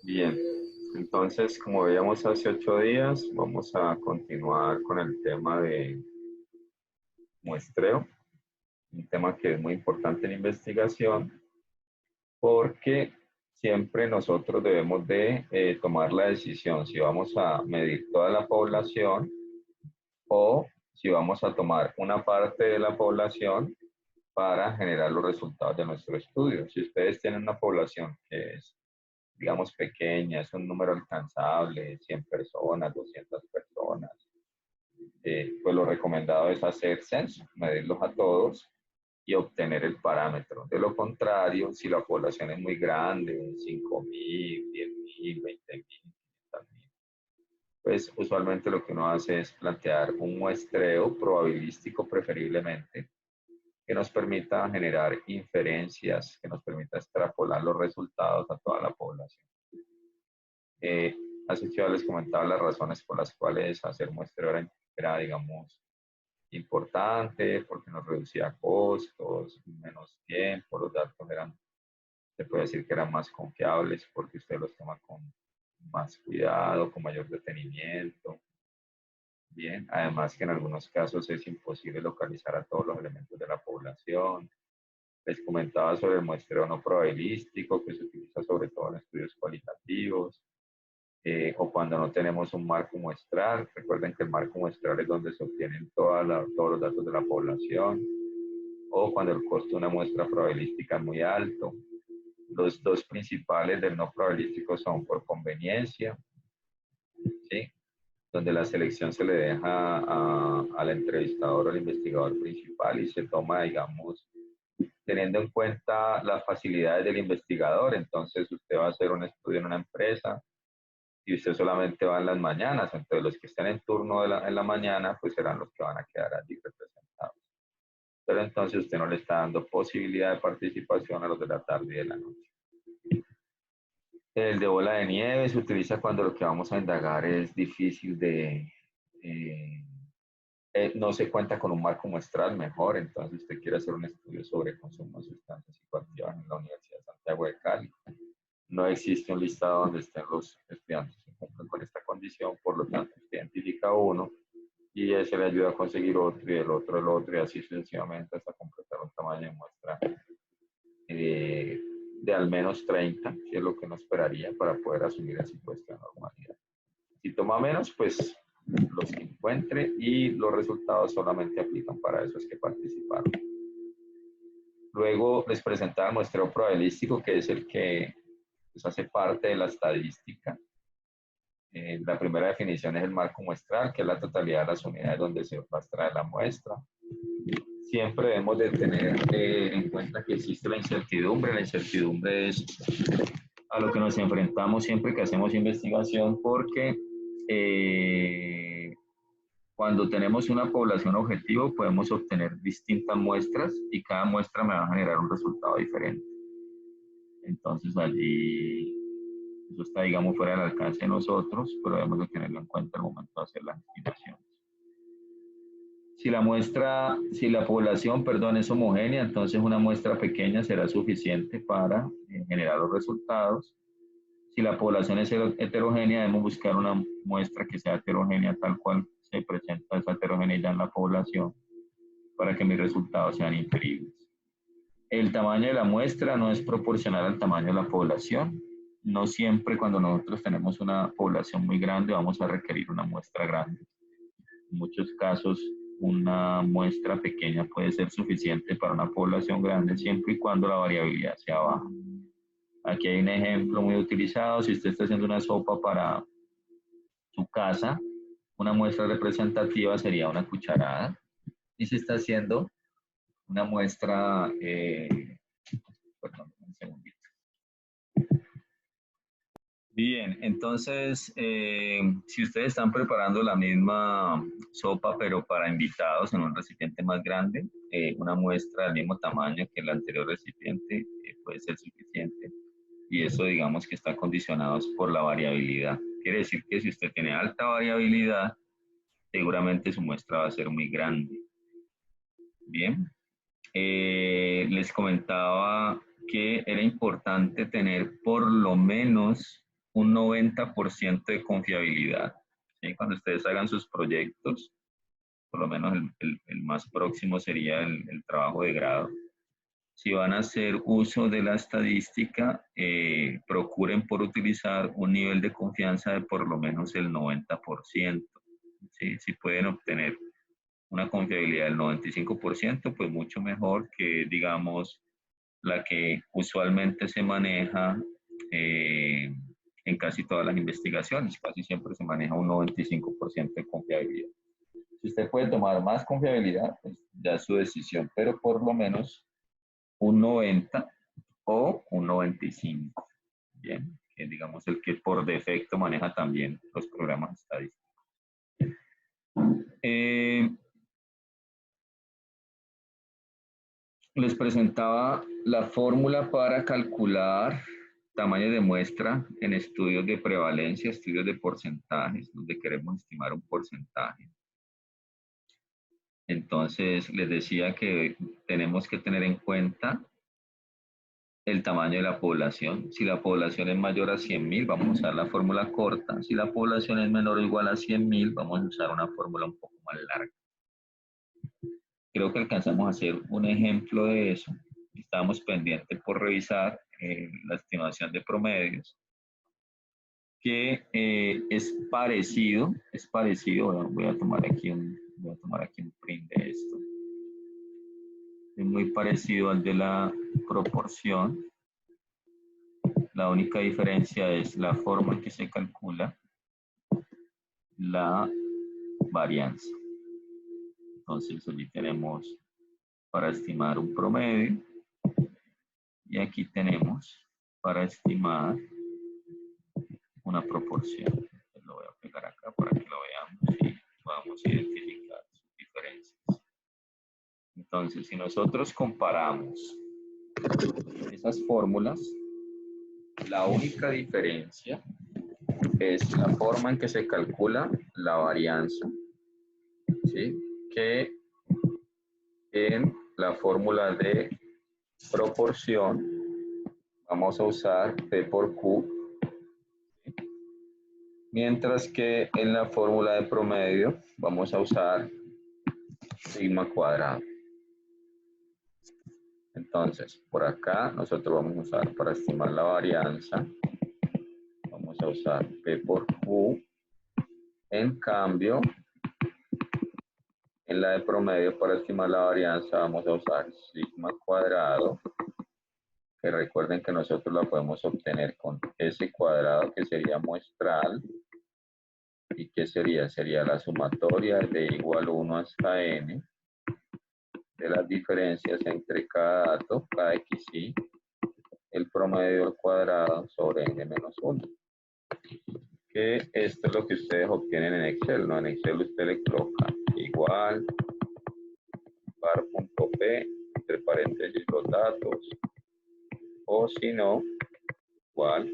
Bien, entonces, como veíamos hace 8 días, vamos a continuar con el tema de muestreo, un tema que es muy importante en investigación, porque siempre nosotros debemos de tomar la decisión si vamos a medir toda la población o si vamos a tomar una parte de la población para generar los resultados de nuestro estudio. Si ustedes tienen una población que es, digamos, pequeña, es un número alcanzable, 100 personas, 200 personas, pues lo recomendado es hacer censo, medirlos a todos y obtener el parámetro. De lo contrario, si la población es muy grande, 5.000, 10.000, 20.000, pues usualmente lo que uno hace es plantear un muestreo probabilístico preferiblemente que nos permita generar inferencias, que nos permita extrapolar los resultados a toda la población. Eh, Hace ya les comentaba las razones por las cuales hacer muestreo era, digamos, importante, porque nos reducía costos, menos tiempo, los datos eran, se puede decir que eran más confiables porque usted los toma con más cuidado, con mayor detenimiento. Bien, además que en algunos casos es imposible localizar a todos los elementos de la población. Les comentaba sobre el muestreo no probabilístico, que se utiliza sobre todo en estudios cualitativos, o cuando no tenemos un marco muestral. Recuerden que el marco muestral es donde se obtienen todos los datos de la población, o cuando el costo de una muestra probabilística es muy alto. Los dos principales del no probabilístico son por conveniencia, ¿sí? Donde la selección se le deja al entrevistador o al investigador principal y se toma, digamos, teniendo en cuenta las facilidades del investigador. Entonces, usted va a hacer un estudio en una empresa y usted solamente va en las mañanas, entonces los que estén en turno en la mañana, pues serán los que van a quedar allí representados. Pero entonces usted no le está dando posibilidad de participación a los de la tarde y de la noche. El de bola de nieve se utiliza cuando lo que vamos a indagar es difícil eh, no se cuenta con un marco muestral mejor, entonces usted quiere hacer un estudio sobre consumo de sustancias psicoactivas en la Universidad de Santiago de Cali. No existe un listado donde estén los estudiantes que cumplen con esta condición, por lo tanto usted identifica uno y ese le ayuda a conseguir otro y el otro y así sucesivamente hasta completar un tamaño de muestra de al menos 30, que es lo que uno esperaría para poder asumir el supuesto de normalidad. Si toma menos, pues los que encuentre y los resultados solamente aplican para esos que participaron. Luego les presentaba el muestreo probabilístico, que es el que pues, hace parte de la estadística. La primera definición es el marco muestral, que es la totalidad de las unidades donde se va a extraer la muestra. Siempre debemos de tener en cuenta que existe la incertidumbre. La incertidumbre es a lo que nos enfrentamos siempre que hacemos investigación, porque cuando tenemos una población objetivo podemos obtener distintas muestras y cada muestra me va a generar un resultado diferente. Entonces allí eso está, digamos, fuera del alcance de nosotros, pero debemos de tenerlo en cuenta al momento de hacer las estimaciones. Si la población, perdón, es homogénea, entonces una muestra pequeña será suficiente para generar los resultados. Si la población es heterogénea, debemos buscar una muestra que sea heterogénea tal cual se presenta esa heterogeneidad en la población para que mis resultados sean inferibles. El tamaño de la muestra no es proporcional al tamaño de la población. No siempre cuando nosotros tenemos una población muy grande vamos a requerir una muestra grande. En muchos casos, una muestra pequeña puede ser suficiente para una población grande siempre y cuando la variabilidad sea baja. Aquí hay un ejemplo muy utilizado. Si usted está haciendo una sopa para su casa, una muestra representativa sería una cucharada. Y si está haciendo una muestra, perdón, un segundito. Bien, entonces, si ustedes están preparando la misma sopa, pero para invitados en un recipiente más grande, una muestra del mismo tamaño que el anterior recipiente puede ser suficiente. Y eso, digamos, que está condicionado por la variabilidad. Quiere decir que si usted tiene alta variabilidad, seguramente su muestra va a ser muy grande. Bien, les comentaba que era importante tener por lo menos un 90% de confiabilidad. ¿Sí? Cuando ustedes hagan sus proyectos, por lo menos el más próximo sería el trabajo de grado. Si van a hacer uso de la estadística, procuren por utilizar un nivel de confianza de por lo menos el 90%. ¿Sí? Si pueden obtener una confiabilidad del 95%, pues mucho mejor que, digamos, la que usualmente se maneja en casi todas las investigaciones. Casi siempre se maneja un 95% de confiabilidad. Si usted puede tomar más confiabilidad, pues ya es su decisión, pero por lo menos un 90 o un 95. Bien, que digamos el que por defecto maneja también los programas estadísticos. Les presentaba la fórmula para calcular tamaño de muestra en estudios de prevalencia, estudios de porcentajes, donde queremos estimar un porcentaje. Entonces, les decía que tenemos que tener en cuenta el tamaño de la población. Si la población es mayor a 100.000, vamos a usar la fórmula corta. Si la población es menor o igual a 100.000, vamos a usar una fórmula un poco más larga. Creo que alcanzamos a hacer un ejemplo de eso. Estábamos pendientes por revisar la estimación de promedios, que es parecido, voy a tomar aquí un print de esto. Es muy parecido al de la proporción. La única diferencia es la forma en que se calcula la varianza. Entonces, aquí tenemos para estimar un promedio y aquí tenemos para estimar una proporción. Lo voy a pegar acá para que lo veamos y podamos identificar sus diferencias. Entonces, si nosotros comparamos esas fórmulas, la única diferencia es la forma en que se calcula la varianza, ¿sí? Que en la fórmula de proporción vamos a usar P por Q, ¿sí? Mientras que en la fórmula de promedio vamos a usar sigma cuadrado. Entonces, por acá nosotros vamos a usar para estimar la varianza, vamos a usar P por Q. En cambio, en la de promedio para estimar la varianza vamos a usar sigma cuadrado, que recuerden que nosotros la podemos obtener con S cuadrado, que sería muestral, y que sería la sumatoria de igual 1 hasta n de las diferencias entre cada dato, cada xy, el promedio al cuadrado sobre n menos 1. Que esto es lo que ustedes obtienen en Excel, ¿no? En Excel usted le coloca igual var.p, entre paréntesis los datos, o si no, igual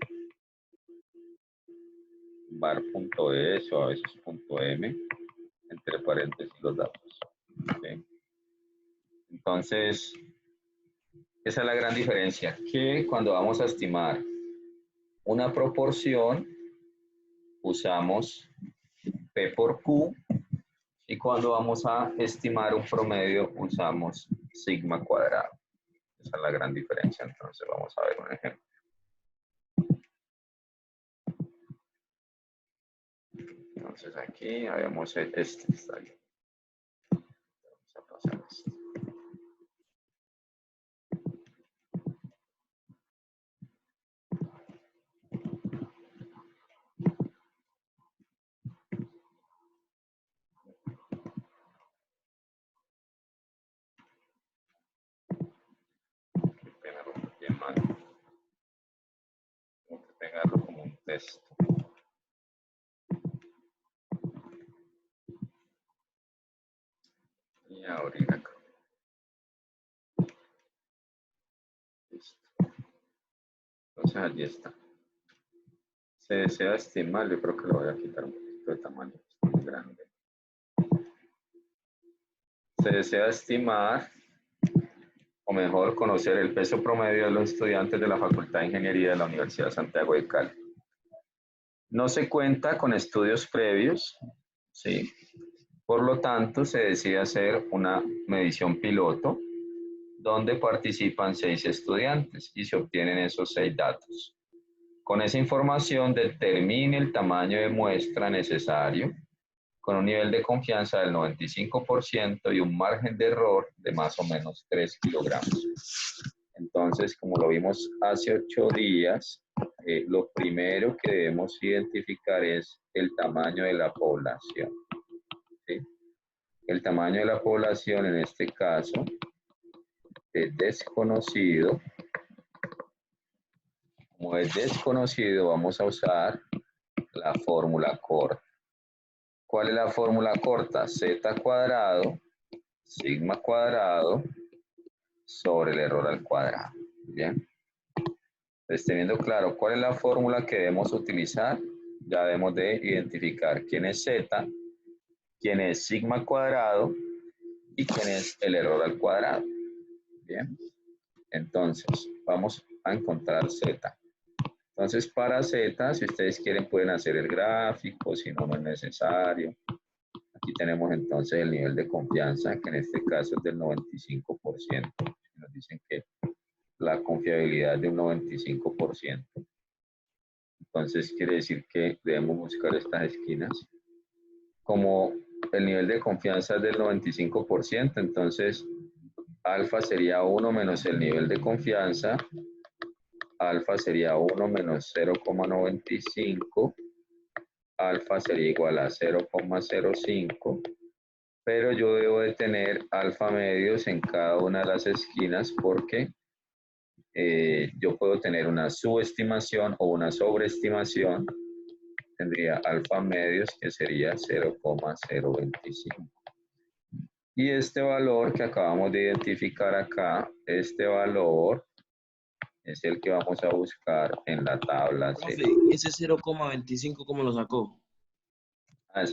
var.es o a veces .m, entre paréntesis los datos. ¿Sí? Entonces, esa es la gran diferencia, que cuando vamos a estimar una proporción, usamos P por Q, y cuando vamos a estimar un promedio, usamos sigma cuadrado. Esa es la gran diferencia. Entonces, vamos a ver un ejemplo. Entonces, aquí habíamos este. Está bien. Vamos a pasar esto. Bien mal. Tengo que pegarlo como un texto. Y abrir acá. Listo. Entonces allí está. Se desea estimar, yo creo que lo voy a quitar un poquito de tamaño, es muy grande. Se desea estimar, o mejor, conocer el peso promedio de los estudiantes de la Facultad de Ingeniería de la Universidad de Santiago de Cali. No se cuenta con estudios previos, ¿sí? Por lo tanto, se decide hacer una medición piloto donde participan 6 estudiantes y se obtienen esos 6 datos. Con esa información determine el tamaño de muestra necesario con un nivel de confianza del 95% y un margen de error de más o menos 3 kilogramos. Entonces, como lo vimos hace 8 días, lo primero que debemos identificar es el tamaño de la población, ¿sí? El tamaño de la población en este caso es desconocido. Como es desconocido, vamos a usar la fórmula corta. ¿Cuál es la fórmula corta? Z cuadrado, sigma cuadrado, sobre el error al cuadrado. Bien. Entonces, teniendo claro cuál es la fórmula que debemos utilizar, ya debemos de identificar quién es Z, quién es sigma cuadrado y quién es el error al cuadrado. Bien. Entonces, vamos a encontrar Z. Entonces, para Z, si ustedes quieren, pueden hacer el gráfico, si no, no es necesario. Aquí tenemos entonces el nivel de confianza, que en este caso es del 95%. Nos dicen que la confiabilidad es de un 95%. Entonces, quiere decir que debemos buscar estas esquinas. Como el nivel de confianza es del 95%, entonces alfa sería 1 menos el nivel de confianza. Alfa sería 1 menos 0,95. Alfa sería igual a 0,05. Pero yo debo de tener alfa medios en cada una de las esquinas porque yo puedo tener una subestimación o una sobreestimación. Tendría alfa medios que sería 0,025. Y este valor que acabamos de identificar acá, este valor es el que vamos a buscar en la tabla C. Profe, ese 0,25, ¿cómo lo sacó?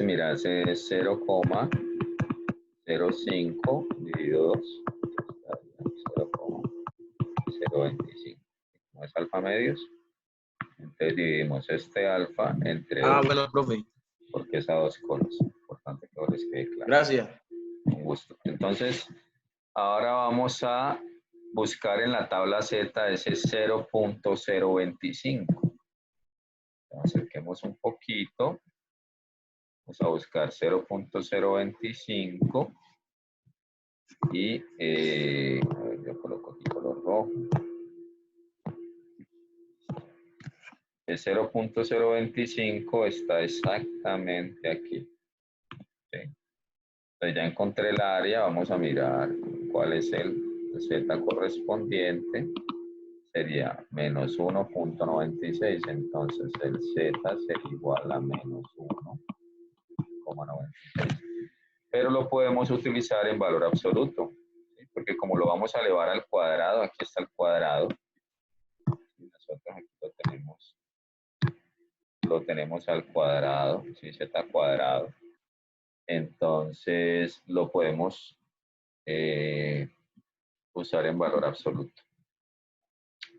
Mira, ese es 0,05 dividido 2, 0,025. ¿Cómo es alfa medios? Entonces dividimos este alfa entre Ah, 2, bueno, profe. porque es a 2 conos. Importante que les quede claro. Gracias. Un gusto. Entonces, ahora vamos a buscar en la tabla Z ese 0,025. Acerquemos un poquito. Vamos a buscar 0,025 y a ver, yo coloco aquí color rojo. El 0,025 está exactamente aquí. ¿Sí? Entonces ya encontré el área, vamos a mirar cuál es el Z correspondiente. Sería menos 1,96, entonces el Z sería igual a menos 1,96. Pero lo podemos utilizar en valor absoluto, ¿sí? Porque como lo vamos a elevar al cuadrado, aquí está el cuadrado, y nosotros aquí lo tenemos al cuadrado, ¿sí? Z cuadrado. Entonces lo podemos usar en valor absoluto.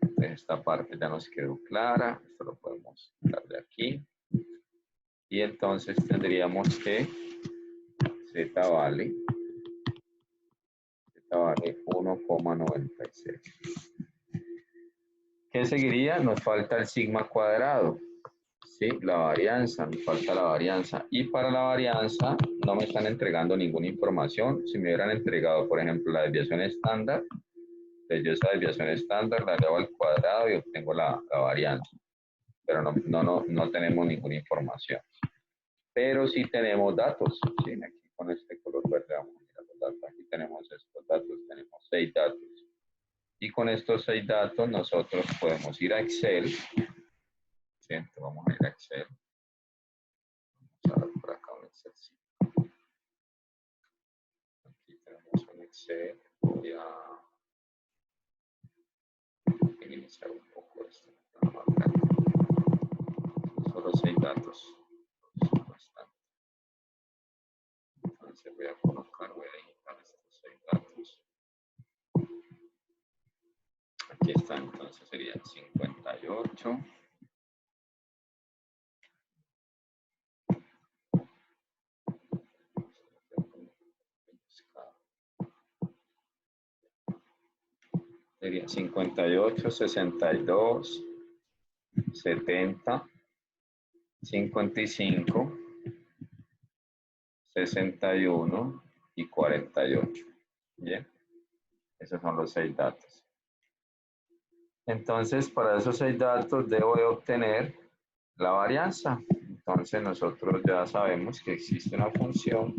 Entonces esta parte ya nos quedó clara, esto lo podemos quitar de aquí. Y entonces tendríamos que Z vale 1,96. ¿Qué seguiría? Nos falta el sigma cuadrado. Sí, la varianza, nos falta la varianza. Y para la varianza no me están entregando ninguna información. Si me hubieran entregado, por ejemplo, la desviación estándar, pues yo esa desviación estándar la elevo al cuadrado y obtengo la varianza. Pero no tenemos ninguna información. Pero sí tenemos datos. ¿Sí? Aquí con este color verde vamos a mirar los datos. Aquí tenemos estos datos, tenemos 6 datos. Y con estos 6 datos nosotros podemos ir a Excel. ¿Sí? Entonces vamos a ir a Excel. Vamos a ver por acá un Excel. Aquí tenemos un Excel. Voy a minimizar un poco esto. Solo 6 datos. Entonces voy a colocar, voy a digitar estos 6 datos. Aquí está, entonces serían 58. 58, 62, 70, 55, 61 y 48. Bien, esos son los 6 datos. Entonces, para esos 6 datos debo de obtener la varianza. Entonces, nosotros ya sabemos que existe una función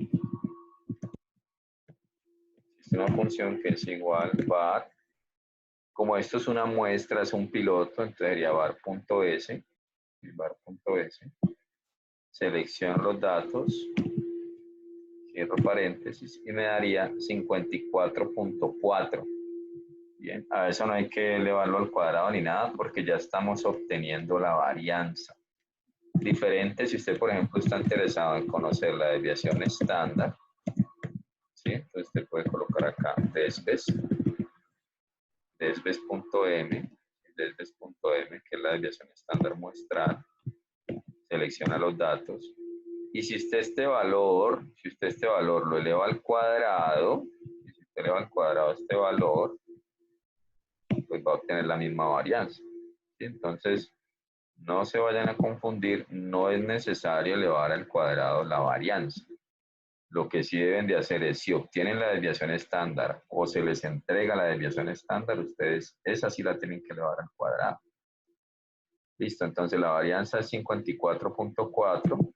que es igual var. Como esto es una muestra, es un piloto, entonces sería var.s. Var.s. Selecciono los datos, cierro paréntesis y me daría 54.4. Bien, a eso no hay que elevarlo al cuadrado ni nada porque ya estamos obteniendo la varianza. Diferente si usted, por ejemplo, está interesado en conocer la desviación estándar, ¿sí? Entonces usted puede colocar acá desves.m, que es la desviación estándar muestral. Selecciona los datos. Y si usted este valor lo eleva al cuadrado, si usted eleva al cuadrado este valor, pues va a obtener la misma varianza. ¿Sí? Entonces, no se vayan a confundir, no es necesario elevar al cuadrado la varianza. Lo que sí deben de hacer es, si obtienen la desviación estándar o se les entrega la desviación estándar, ustedes esa sí la tienen que elevar al cuadrado. Listo, entonces la varianza es 54.4.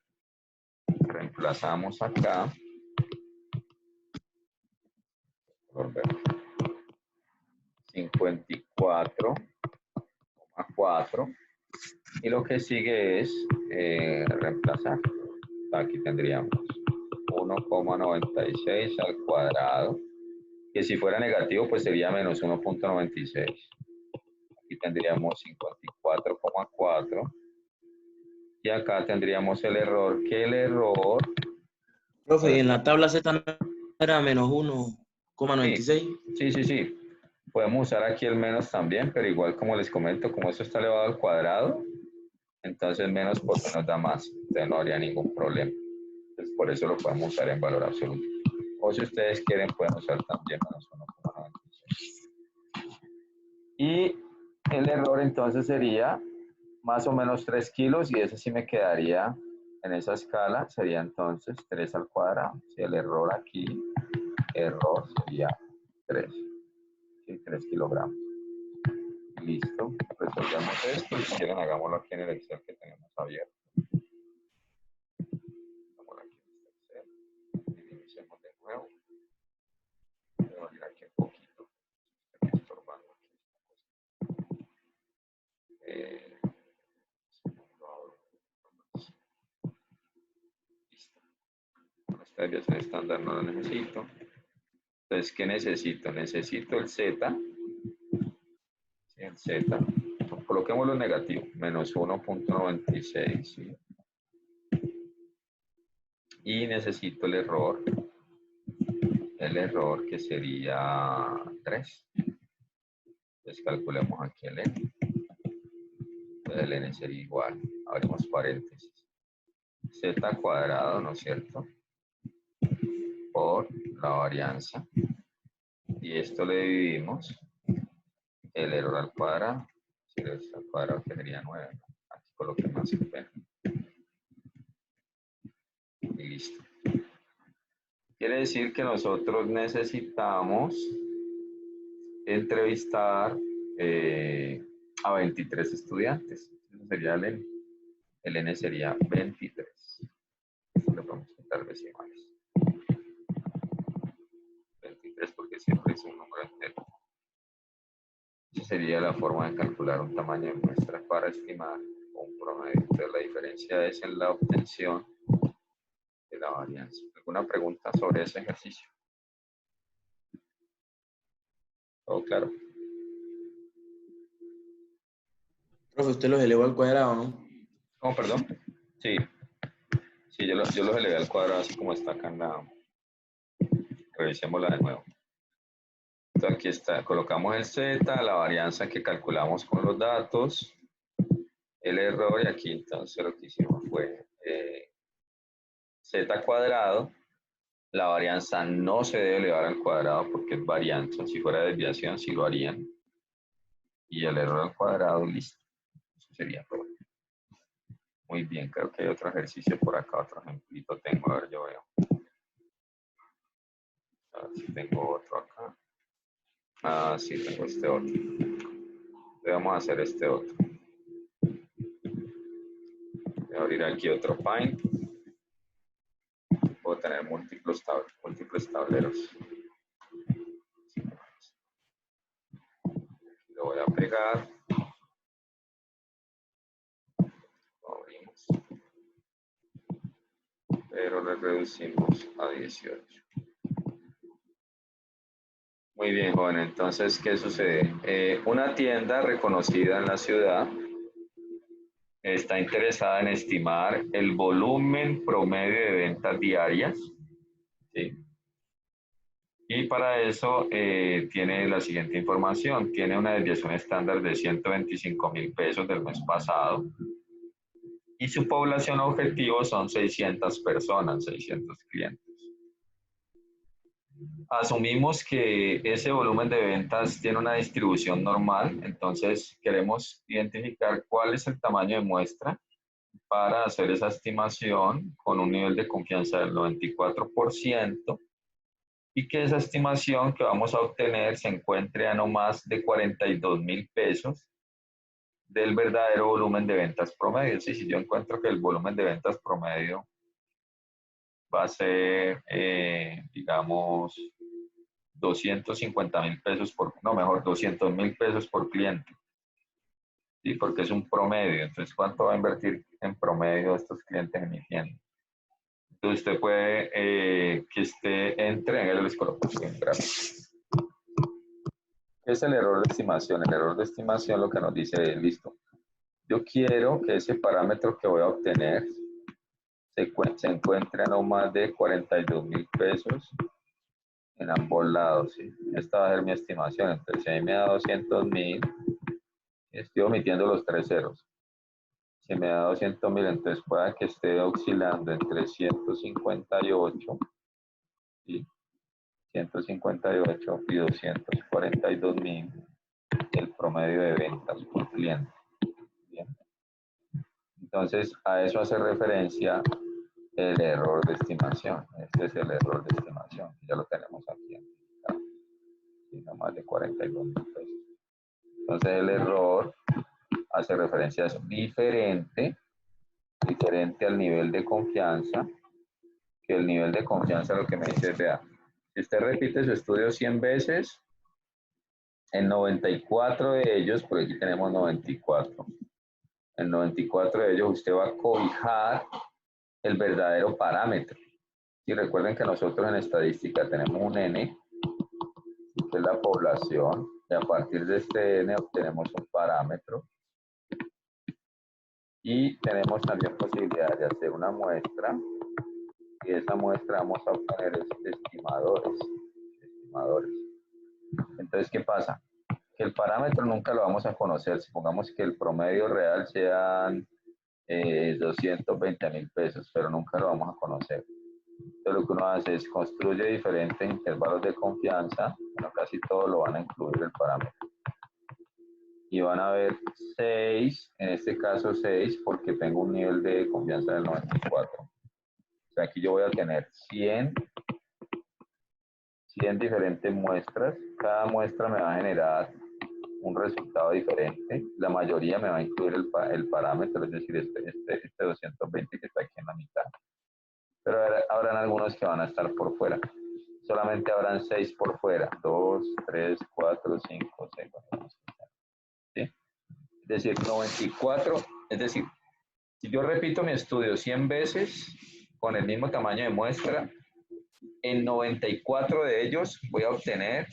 Reemplazamos acá. 54,4. Y lo que sigue es reemplazar. Aquí tendríamos 1,96 al cuadrado, que si fuera negativo pues sería menos 1,96. Aquí tendríamos 54,4 y acá tendríamos el error, que el error... Profe, y en la tabla Z no era menos Sí, 1,96. sí. Podemos usar aquí el menos también, pero igual como les comento, como esto está elevado al cuadrado, entonces menos por menos da más, entonces no habría ningún problema. Entonces por eso lo podemos usar en valor absoluto. O si ustedes quieren pueden usar también menos 1,96. Y el error entonces sería más o menos 3 kilos y ese sí me quedaría en esa escala, sería entonces 3 al cuadrado. Si el error aquí, error sería 3, ¿sí? 3 kilogramos. Listo, resolvemos esto y si quieren hagámoslo aquí en el Excel que tenemos abierto. Hagámoslo aquí en este Excel. Iniciemos de nuevo. Voy a abrir aquí un poquito. Estoy estorbando aquí esta cosa. Listo. Esta desviación estándar no la necesito. Entonces, ¿qué necesito? Necesito el Z. ¿Sí? El Z. Coloquémoslo en negativo. Menos 1,96. ¿Sí? Y necesito el error. El error que sería 3. Entonces calculemos aquí el n. Entonces el n sería igual. Abrimos paréntesis. Z cuadrado, ¿no es cierto? Por la varianza. Y esto le dividimos el error al cuadrado. Si el error al cuadrado tendría 9. Aquí coloqué más el p. Y listo. Quiere decir que nosotros necesitamos entrevistar a 23 estudiantes. Eso sería el n. El n sería 23. Esto le podemos quitar decimales. 23 porque siempre es un número entero. Esa sería la forma de calcular un tamaño de muestra para estimar un promedio. Entonces la diferencia es en la obtención de la varianza. ¿Alguna pregunta sobre ese ejercicio? ¿Todo claro? Profe, usted los elevó al cuadrado, ¿no? ¿Cómo, perdón? Sí, sí, yo los elevé al cuadrado así como está acá en la... Revisémosla de nuevo. Entonces aquí está, colocamos el Z, la varianza que calculamos con los datos, el error y aquí entonces lo que hicimos fue Z cuadrado. La varianza no se debe elevar al cuadrado porque es varianza. Si fuera desviación, sí lo harían. y el error al cuadrado, listo. Eso sería todo. Muy bien, creo que hay otro ejercicio por acá, otro ejemplito tengo, a ver, yo veo. A ver si tengo otro acá. Ah, sí, tengo este otro. Vamos a hacer este otro. Voy a abrir aquí otro Paint. Puedo tener múltiples tableros. Lo voy a pegar. Lo abrimos. Pero le reducimos a 18. Muy bien, joven. Entonces, ¿qué sucede? Una tienda reconocida en la ciudad está interesada en estimar el volumen promedio de ventas diarias, ¿sí? Y para eso tiene la siguiente información. Tiene una desviación estándar de 125.000 pesos del mes pasado y su población objetivo son 600 personas, 600 clientes. Asumimos que ese volumen de ventas tiene una distribución normal, entonces queremos identificar cuál es el tamaño de muestra para hacer esa estimación con un nivel de confianza del 94% y que esa estimación que vamos a obtener se encuentre a no más de 42.000 pesos del verdadero volumen de ventas promedio. Sí, si yo encuentro que el volumen de ventas promedio va a ser, digamos, 250.000 pesos por, no, mejor 200.000 pesos por cliente. ¿Sí? Porque es un promedio. Entonces, ¿cuánto va a invertir en promedio estos clientes en mi tienda? Entonces, usted puede que entre, les coloco un gráfico. ¿Qué es el error de estimación? El error de estimación lo que nos dice es, listo, yo quiero que ese parámetro que voy a obtener se encuentre a no más de 42.000 pesos en ambos lados. ¿Sí? Esta va a ser mi estimación. Entonces, si ahí me da 200.000, estoy omitiendo los 3 ceros. Si me da 200.000, entonces pueda que esté oscilando entre 158, ¿sí? 158 y 242.000 el promedio de ventas por cliente. Bien. Entonces, a eso hace referencia el error de estimación. Este es el error de estimación. Ya lo tenemos aquí. ¿Sí? No más de 42.000 pesos. Entonces, el error hace referencia a eso. Diferente al nivel de confianza, que el nivel de confianza lo que me dice es, vea, si usted repite su estudio 100 veces, en 94 de ellos, por aquí tenemos 94, en 94 de ellos usted va a cobijar el verdadero parámetro. Y recuerden que nosotros en estadística tenemos un N, que es la población, y a partir de este N obtenemos un parámetro. Y tenemos también posibilidad de hacer una muestra, y de esa muestra vamos a obtener estimadores. Entonces, ¿qué pasa? Que el parámetro nunca lo vamos a conocer. Supongamos que el promedio real sean 220.000 pesos, pero nunca lo vamos a conocer. Entonces, lo que uno hace es construye diferentes intervalos de confianza, bueno, casi todos lo van a incluir el parámetro. Y van a ver 6, en este caso 6, porque tengo un nivel de confianza del 94. O sea, aquí yo voy a tener 100 diferentes muestras. Cada muestra me va a generar un resultado diferente. La mayoría me va a incluir el parámetro, es decir, este 220 que está aquí en la mitad. Pero habrán algunos que van a estar por fuera. Solamente habrán 6 por fuera. 2, 3, 4, 5, 6. ¿Sí? Es decir, 94. Es decir, si yo repito mi estudio 100 veces con el mismo tamaño de muestra, en 94 de ellos voy a obtener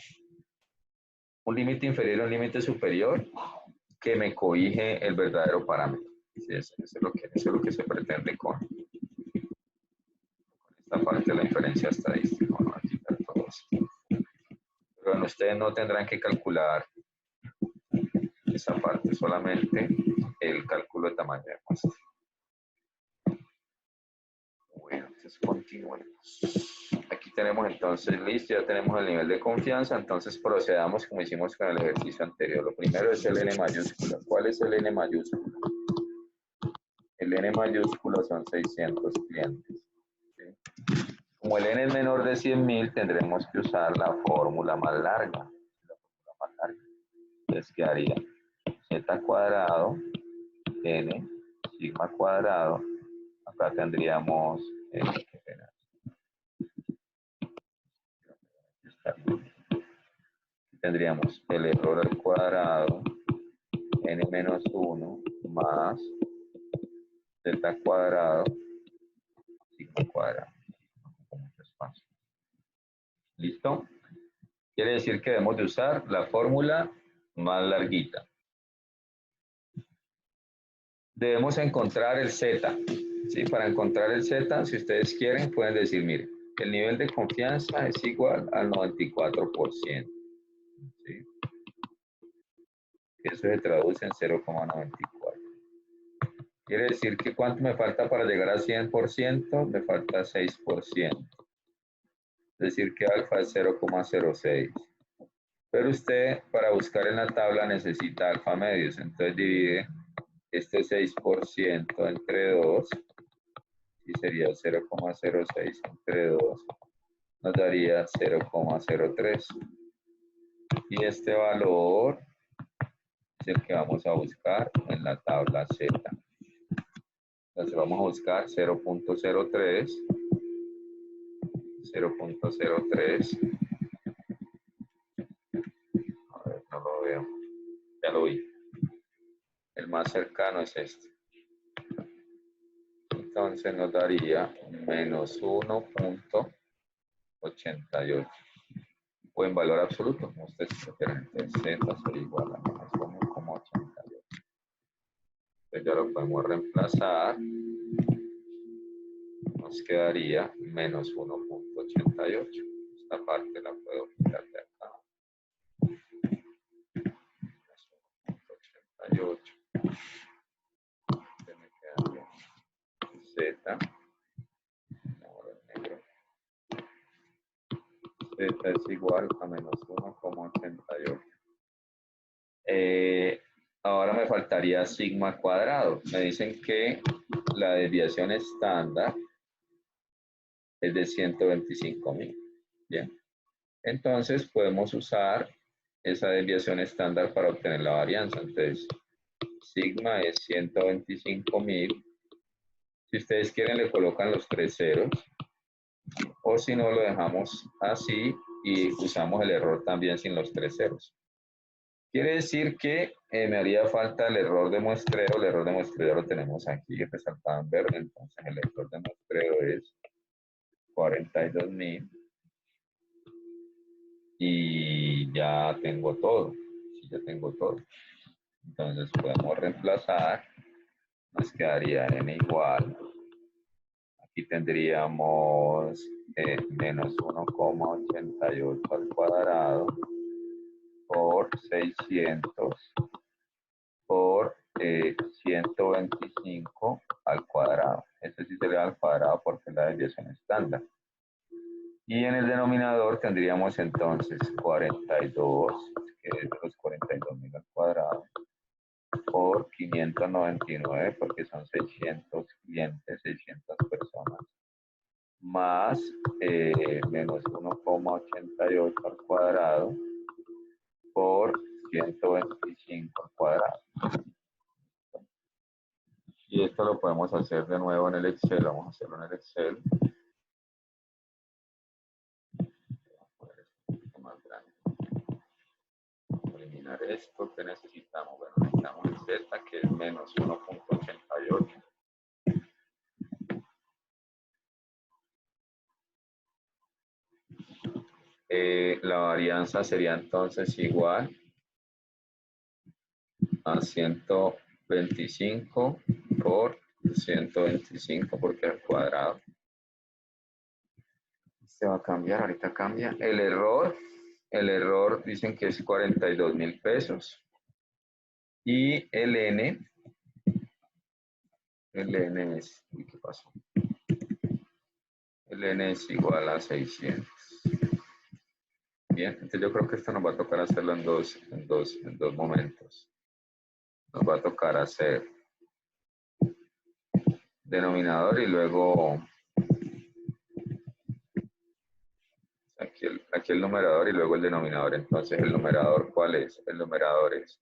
un límite inferior y un límite superior que me cobije el verdadero parámetro. Sí, eso es lo que se pretende con esta parte de la inferencia estadística. Vamos a quitar todo esto. Pero bueno, ustedes no tendrán que calcular esa parte, solamente el cálculo de tamaño de muestra. Bueno, entonces continuemos. Aquí tenemos entonces listo, ya tenemos el nivel de confianza, entonces procedamos como hicimos con el ejercicio anterior. Lo primero es el N mayúscula. ¿Cuál es el N mayúscula? El N mayúsculo son 600 clientes. ¿Sí? Como el N es menor de 100.000, tendremos que usar la fórmula más larga. Entonces quedaría Z cuadrado, N, sigma cuadrado. Acá tendríamos, tendríamos el error al cuadrado, N menos 1, más Z cuadrado, sigma cuadrado. Con mucho espacio. ¿Listo? Quiere decir que debemos de usar la fórmula más larguita. Debemos encontrar el Z. ¿Sí? Para encontrar el Z, si ustedes quieren, pueden decir, mire, el nivel de confianza es igual al 94%. ¿Sí? Eso se traduce en 0,94. Quiere decir que ¿cuánto me falta para llegar a 100%? Me falta 6%. Es decir, que alfa es 0,06. Pero usted, para buscar en la tabla, necesita alfa medios. Entonces divide este 6% entre 2, y sería 0,06 entre 2, nos daría 0,03. Y este valor es el que vamos a buscar en la tabla Z. Entonces vamos a buscar 0,03, 0,03. A ver, no lo veo. Ya lo vi. El más cercano es este. Entonces nos daría menos 1,88. O en valor absoluto, como ustedes prefieran. Entonces Z sería igual a menos 1,88. Entonces ya lo podemos reemplazar. Nos quedaría menos 1,88. Esta parte la puedo quitar de acá. Menos 1,88. Me quedaría Z. Ahora el negro. Z es igual a menos 1,88. Ahora me faltaría sigma cuadrado. Me dicen que la desviación estándar es de 125.000. Bien. Entonces podemos usar esa desviación estándar para obtener la varianza. Entonces, sigma es 125.000. Si ustedes quieren, le colocan los 3 ceros. O si no, lo dejamos así y usamos el error también sin los 3 ceros. Quiere decir que me haría falta el error de muestreo. El error de muestreo lo tenemos aquí resaltado en verde. Entonces, el error de muestreo es 42.000. Y ya tengo todo. Sí, ya tengo todo. Entonces podemos reemplazar. Nos quedaría n igual. Aquí tendríamos menos 1,88 al cuadrado por 600 por 125 al cuadrado. Este sí sería al cuadrado porque es la desviación estándar. Y en el denominador tendríamos entonces 42, que es de los 42.000 al cuadrado, por 599, porque son 600 clientes, 600 personas, más menos 1,88 al cuadrado, por 125 al cuadrado. Y esto lo podemos hacer de nuevo en el Excel. Vamos a hacerlo en el Excel. Más grande. Eliminar esto. ¿Qué necesitamos? Bueno, necesitamos el Z, que es menos 1,88. La varianza sería entonces igual a 125 por 125 porque al cuadrado. Se va a cambiar, ahorita cambia. El error dicen que es 42.000 pesos. Y el N es, ¿qué pasó? el n es igual a 600. Bien, entonces yo creo que esto nos va a tocar hacerlo en dos momentos. Nos va a tocar hacer denominador y luego aquí el numerador y luego el denominador. Entonces, ¿el numerador cuál es? El numerador es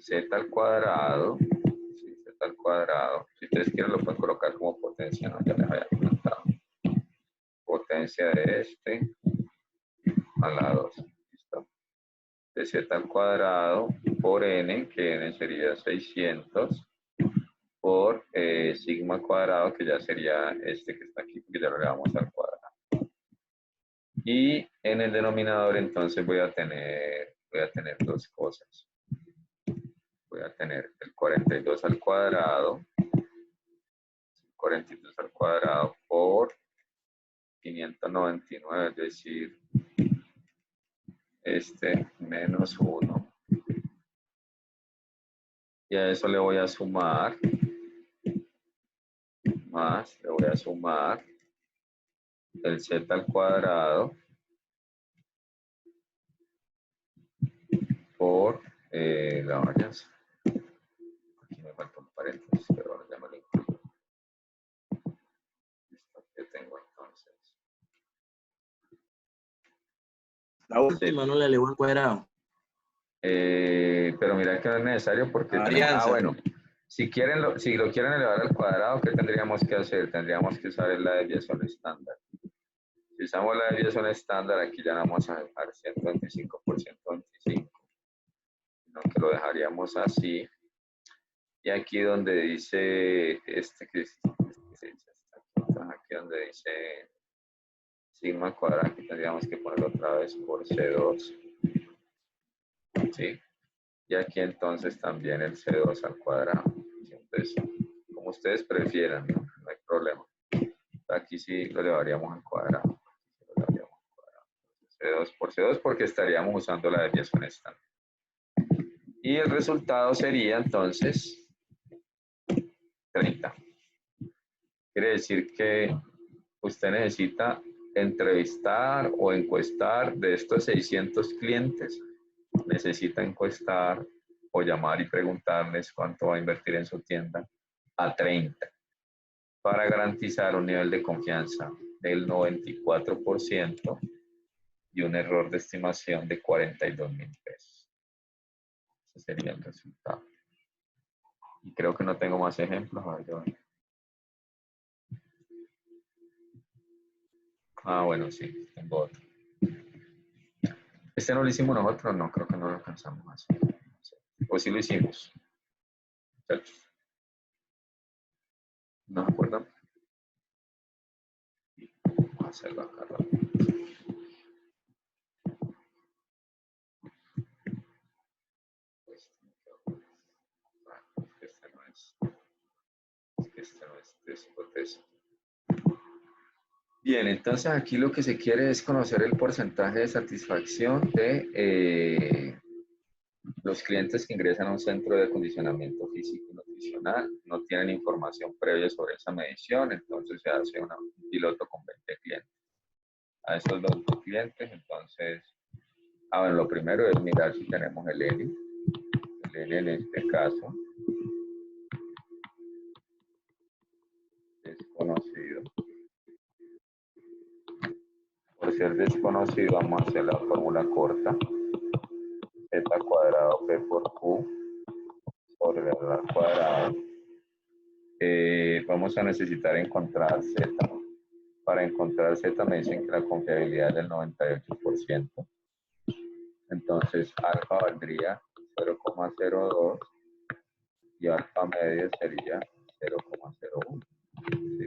z al cuadrado, sí, z al cuadrado. Si ustedes quieren lo pueden colocar como potencia, ¿no? Ya les había comentado. Potencia de este a la 2. ¿Listo? De z al cuadrado por n, que n sería 600, por sigma cuadrado, que ya sería este que está aquí, porque ya lo elevamos al cuadrado. Y en el denominador entonces voy a tener dos cosas. Voy a tener el 42 al cuadrado, 42 al cuadrado por 599, es decir, este menos 1. Y a eso le voy a sumar, le voy a sumar el z al cuadrado por la varianza. Aquí me falta un paréntesis, pero ahora ya me lo incluyo. Listo, que tengo entonces. La última no le elevó al cuadrado. Pero mira que no es necesario porque tenemos, bueno, si lo quieren elevar al cuadrado, ¿qué tendríamos que hacer? Tendríamos que usar la desviación estándar. Si usamos la desviación estándar, aquí ya vamos a dejar 125 por 125, sino que lo dejaríamos así. Y aquí donde dice, aquí donde dice sigma cuadrado, aquí tendríamos que ponerlo otra vez por C2. ¿Sí? Y aquí entonces también el C2 al cuadrado. Entonces, como ustedes prefieran, no hay problema. Aquí sí lo elevaríamos al cuadrado. C2 por C2 porque estaríamos usando la desviación estándar. Y el resultado sería entonces 30. Quiere decir que usted necesita entrevistar o encuestar de estos 600 clientes. Necesita encuestar o llamar y preguntarles cuánto va a invertir en su tienda a 30 para garantizar un nivel de confianza del 94% y un error de estimación de 42,000 pesos. Ese sería el resultado. Y creo que no tengo más ejemplos. A ver, yo... bueno, sí, tengo otro. Este no lo hicimos nosotros, no, creo que no lo alcanzamos a hacer. O sí lo hicimos. ¿No se acuerdan? Vamos a hacerlo acá rápido. Bien, entonces aquí lo que se quiere es conocer el porcentaje de satisfacción de los clientes que ingresan a un centro de acondicionamiento físico y nutricional. No tienen información previa sobre esa medición, entonces se hace un piloto con 20 clientes. A esos 20 clientes, entonces, bueno, lo primero es mirar si tenemos el ELI. El ELI en este caso desconocido. Por ser desconocido, vamos a hacer la fórmula corta. Z cuadrado P por Q sobre R al cuadrado. Vamos a necesitar encontrar Z. Para encontrar Z me dicen que la confiabilidad es del 98%. Entonces, alfa valdría 0,02 y alfa medio sería 0,01. ¿Sí?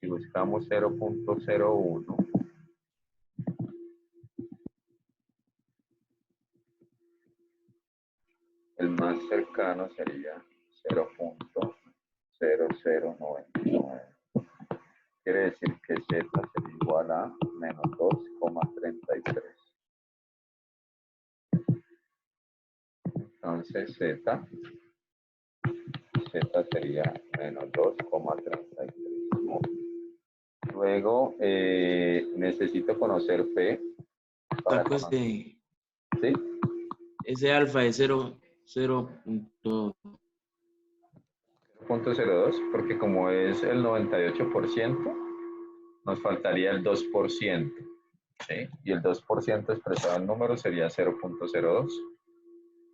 Si buscamos 0,01, el más cercano sería 0,0099. Quiere decir que Z sería igual a menos 2,33. Entonces Z sería menos 2,33. Luego, necesito conocer P. Para Saco conocer, ese, ¿sí? ese alfa de 0.02. 0.02, porque como es el 98%, nos faltaría el 2%, ¿sí? Y el 2% expresado en números sería 0.02.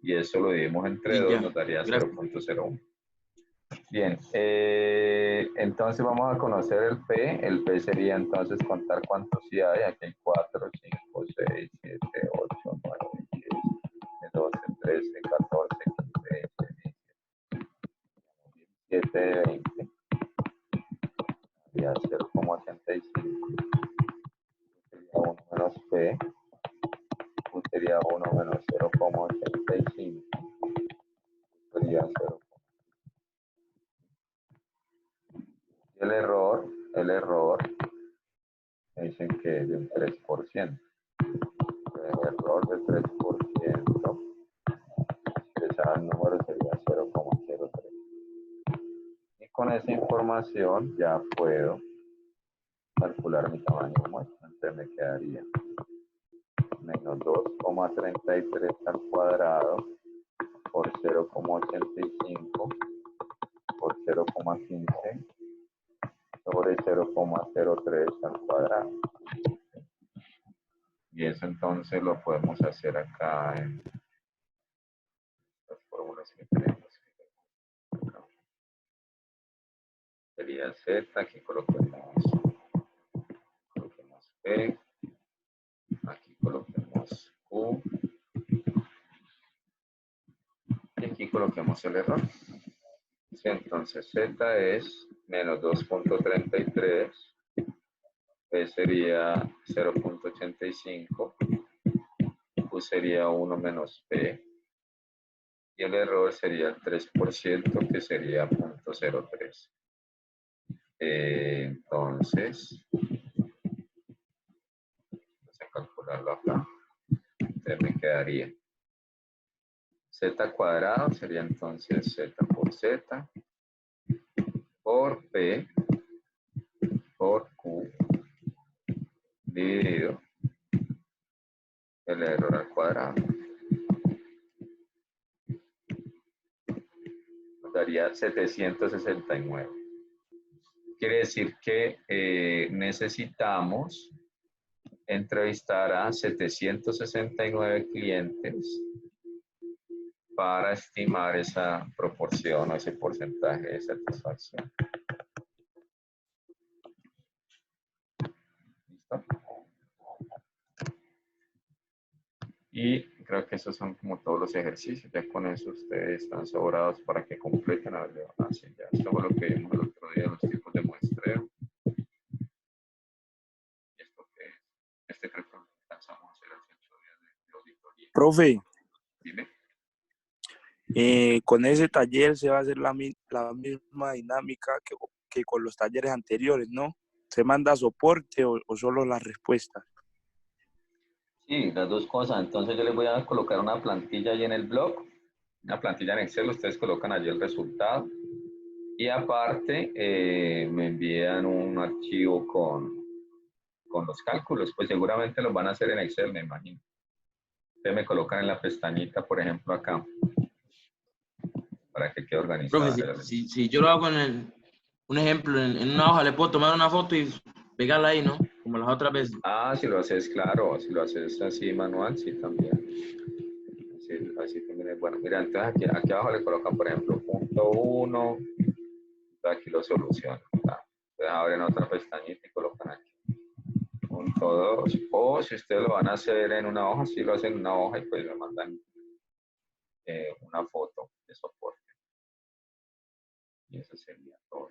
Y eso lo dividimos entre Y 2, ya, nos daría gracias. 0.01. Bien, entonces vamos a conocer el P. El P sería entonces contar cuántos sí hay. Aquí hay 4, 5, 6, 7, 8, 9, 10, 12, 13, 14, 15, 16, 17, 20. Sería 0,85. Sería 1 menos P. Sería 1 menos 0,85. Sería 0. Y el error, me dicen que es de un 3%. El error de 3%, expresado en número sería 0,03. Y con esa información ya puedo calcular mi tamaño de muestra. Entonces me quedaría menos 2,33 al cuadrado por 0,85 por 0,15 sobre 0,03 al cuadrado. Y eso entonces lo podemos hacer acá en las fórmulas que tenemos. Sería Z, aquí coloquemos P, aquí coloquemos Q, y aquí coloquemos el error. Sí, entonces Z es menos 2,33, P sería 0,85, Q sería 1 menos P, y el error sería el 3%, que sería 0,03. Entonces, vamos a calcularlo acá. Entonces me quedaría Z cuadrado, sería entonces Z por Z, por P, por Q, dividido el error al cuadrado. Nos daría 769. Quiere decir que necesitamos entrevistar a 769 clientes para estimar esa proporción o ese porcentaje de satisfacción. ¿Listo? Y creo que esos son como todos los ejercicios. Ya con eso ustedes están sobrados para que completen a ver, así ya. Esto fue lo que vimos el otro día, los tipos de muestreo. Y esto que es, creo que alcanzamos a hacer hace 8 días de auditoría. Profe, Dime. con ese taller se va a hacer la misma dinámica que con los talleres anteriores, ¿no? ¿Se manda soporte o solo las respuestas? Sí, las dos cosas. Entonces yo les voy a colocar una plantilla ahí en el blog, una plantilla en Excel, ustedes colocan allí el resultado y aparte me envían un archivo con los cálculos, pues seguramente los van a hacer en Excel, me imagino. Ustedes me colocan en la pestañita, por ejemplo, acá, para que quede organizada. Profe, si yo lo hago un ejemplo, en una hoja, le puedo tomar una foto y pegarla ahí, ¿no? Como las otras veces. Ah, si lo haces, claro, si lo haces así manual, sí, también. Así también es bueno. Mira, entonces aquí abajo le colocan, por ejemplo, punto 1, aquí lo solucionan. Entonces abren otra pestañita y colocan aquí. Punto 2. O si ustedes lo van a hacer en una hoja, si lo hacen en una hoja y pues me mandan una foto de soporte. Y eso sería todo.